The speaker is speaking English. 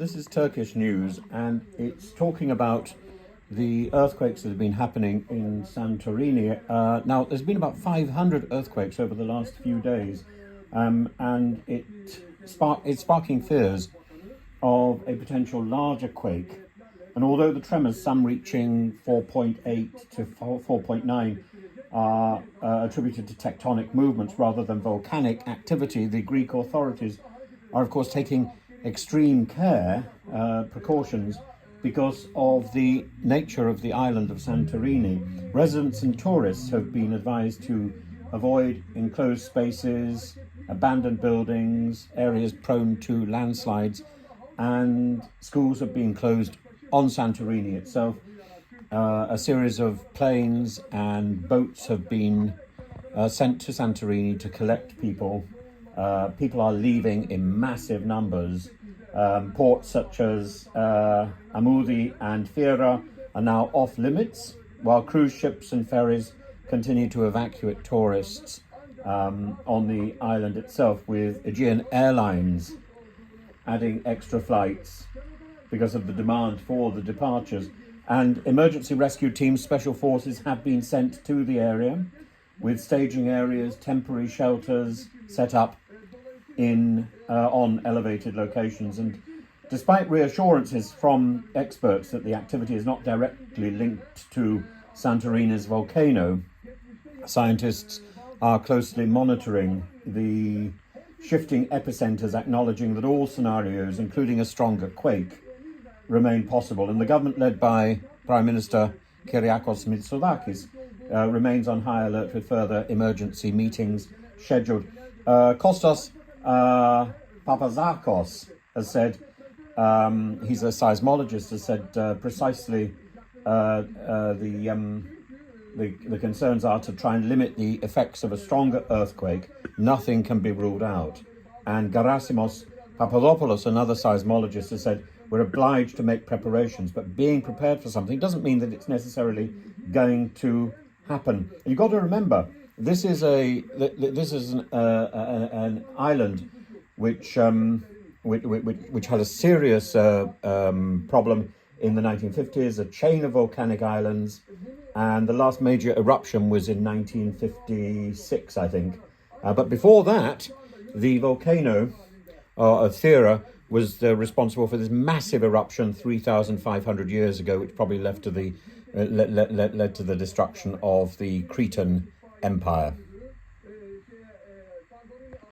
This is Turkish news, and it's talking about the earthquakes that have been happening in Santorini. Now, there's been about 500 earthquakes over the last few days, and it's sparking fears of a potential larger quake. And although the tremors, some reaching 4.8 to 4.9, are attributed to tectonic movements rather than volcanic activity, the Greek authorities are, of course, taking extreme precautions because of the nature of the island of Santorini. Residents and tourists have been advised to avoid enclosed spaces, abandoned buildings, areas prone to landslides, and schools have been closed on Santorini itself. A series of planes and boats have been sent to Santorini to collect people. People are leaving in massive numbers. Ports such as Amudi and Fira are now off limits, while cruise ships and ferries continue to evacuate tourists on the island itself, with Aegean Airlines adding extra flights because of the demand for the departures. And emergency rescue teams, special forces have been sent to the area, with staging areas, temporary shelters set up on elevated locations. And despite reassurances from experts that the activity is not directly linked to Santorini's volcano, scientists are closely monitoring the shifting epicenters, acknowledging that all scenarios, including a stronger quake, remain possible. And the government, led by Prime Minister Kyriakos Mitsotakis, remains on high alert with further emergency meetings scheduled. Kostas Papazakos has said, he's a seismologist, has said precisely the concerns are to try and limit the effects of a stronger earthquake. Nothing can be ruled out. And Gerasimos Papadopoulos, another seismologist, has said, we're obliged to make preparations, but being prepared for something doesn't mean that it's necessarily going to happen. You've got to remember, this is an island which had a serious problem in the 1950s, a chain of volcanic islands, and the last major eruption was in 1956, I think. But before that, the volcano of Thera was responsible for this massive eruption 3,500 years ago, which probably led to the destruction of the Cretan Empire.